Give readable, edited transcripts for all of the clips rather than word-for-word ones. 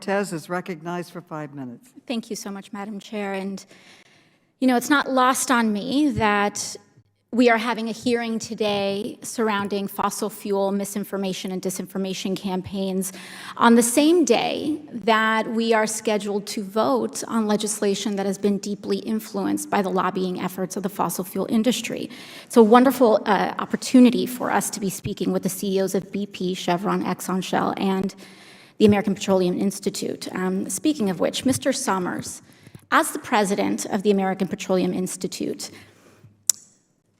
Cortez is recognized for 5 minutes. Thank you so much, Madam Chair. And, you know, it's not lost on me that we are having a hearing today surrounding fossil fuel misinformation and disinformation campaigns on the same day that we are scheduled to vote on legislation that has been deeply influenced by the lobbying efforts of the fossil fuel industry. It's a wonderful opportunity for us to be speaking with the CEOs of BP, Chevron, Exxon, Shell, and the American Petroleum Institute. Speaking of which, Mr. Summers, as the president of the American Petroleum Institute,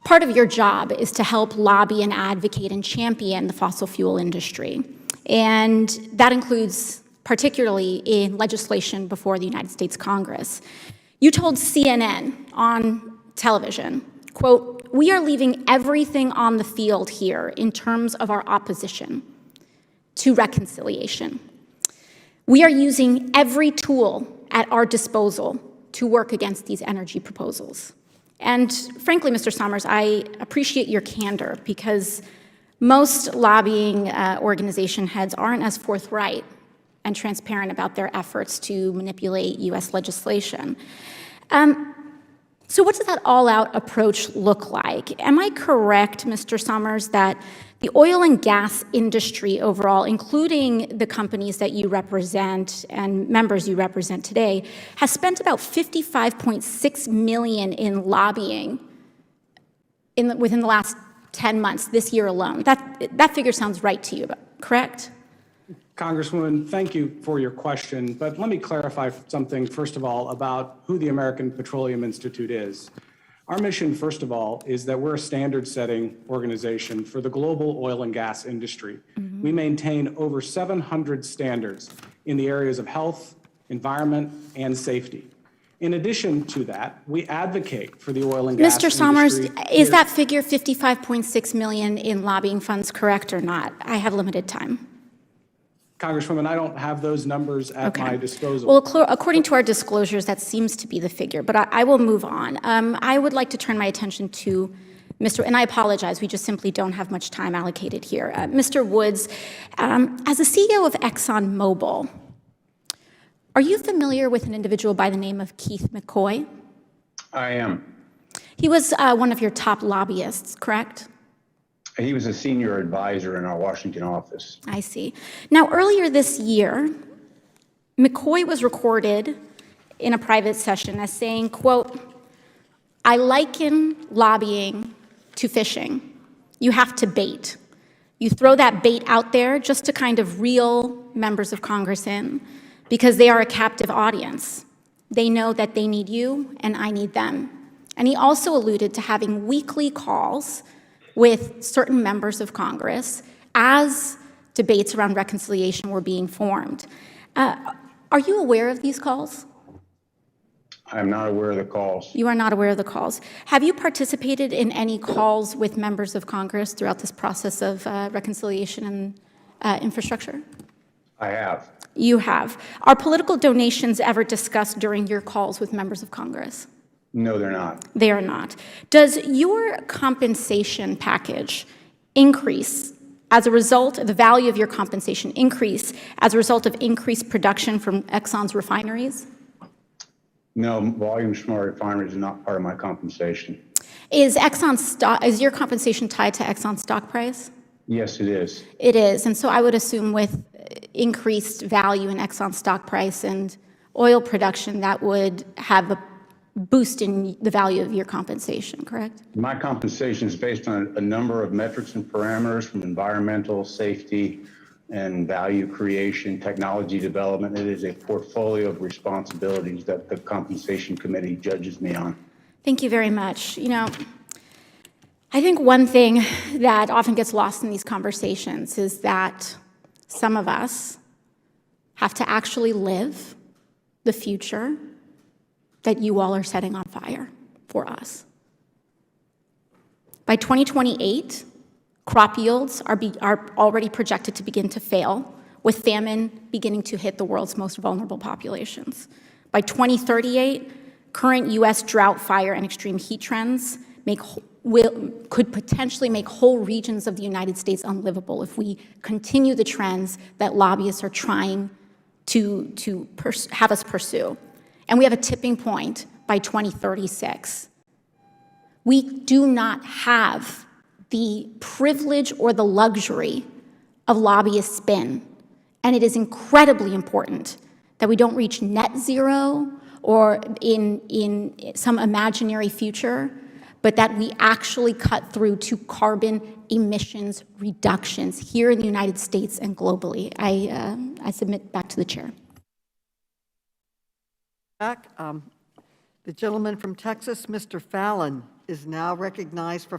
part of your job is to help lobby and advocate and champion the fossil fuel industry. And that includes particularly in legislation before the United States Congress. You told CNN on television, quote, "We are leaving everything on the field here in terms of our opposition to reconciliation. We are using every tool at our disposal to work against these energy proposals." And frankly, Mr. Summers, I appreciate your candor because most lobbying organization heads aren't as forthright and transparent about their efforts to manipulate U.S. legislation. So what does that all-out approach look like? Am I correct, Mr. Summers, that the oil and gas industry overall, including the companies that you represent and members you represent today, has spent about $55.6 million in lobbying within the last 10 months, this year alone? That figure sounds right to you, correct? Congresswoman, thank you for your question, but let me clarify something, first of all, about who the American Petroleum Institute is. Our mission, first of all, is that we're a standard-setting organization for the global oil and gas industry. Mm-hmm. We maintain over 700 standards in the areas of health, environment, and safety. In addition to that, we advocate for the oil and gas industry. Mr. Summers, is that figure $55.6 million in lobbying funds correct or not? I have limited time. Congresswoman, I don't have those numbers at my disposal. Well, according to our disclosures, that seems to be the figure, but I will move on. I would like to turn my attention to Mr. And I apologize, we just simply don't have much time allocated here. Mr. Woods, as the CEO of ExxonMobil, are you familiar with an individual by the name of Keith McCoy? I am. He was one of your top lobbyists, correct? He was a senior advisor in our Washington office. I see. Now, earlier this year, McCoy was recorded in a private session as saying, quote, "I liken lobbying to fishing. You have to bait. You throw that bait out there just to kind of reel members of Congress in because they are a captive audience. They know that they need you and I need them." And he also alluded to having weekly calls with certain members of Congress as debates around reconciliation were being formed. Are you aware of these calls? I am not aware of the calls. You are not aware of the calls. Have you participated in any calls with members of Congress throughout this process of reconciliation and infrastructure? I have. You have. Are political donations ever discussed during your calls with members of Congress? No, they're not. They are not. Does your compensation package increase as a result, the value of your compensation increase as a result of increased production from Exxon's refineries? No, volumes from our refineries are not part of my compensation. Is your compensation tied to Exxon's stock price? Yes, it is. It is, and so I would assume with increased value in Exxon's stock price and oil production, that would have a boost in the value of your compensation, correct? My compensation is based on a number of metrics and parameters from environmental, safety, and value creation, technology development. It is a portfolio of responsibilities that the Compensation Committee judges me on. Thank you very much. You know, I think one thing that often gets lost in these conversations is that some of us have to actually live the future that you all are setting on fire for us. By 2028, crop yields are already projected to begin to fail, with famine beginning to hit the world's most vulnerable populations. By 2038, current U.S. drought, fire, and extreme heat trends could potentially make whole regions of the United States unlivable if we continue the trends that lobbyists are trying have us pursue. And we have a tipping point by 2036. We do not have the privilege or the luxury of lobbyist spin. And it is incredibly important that we don't reach net zero or in some imaginary future, but that we actually cut through to carbon emissions reductions here in the United States and globally. I submit back to the chair. Back, the gentleman from Texas, Mr. Fallon, is now recognized for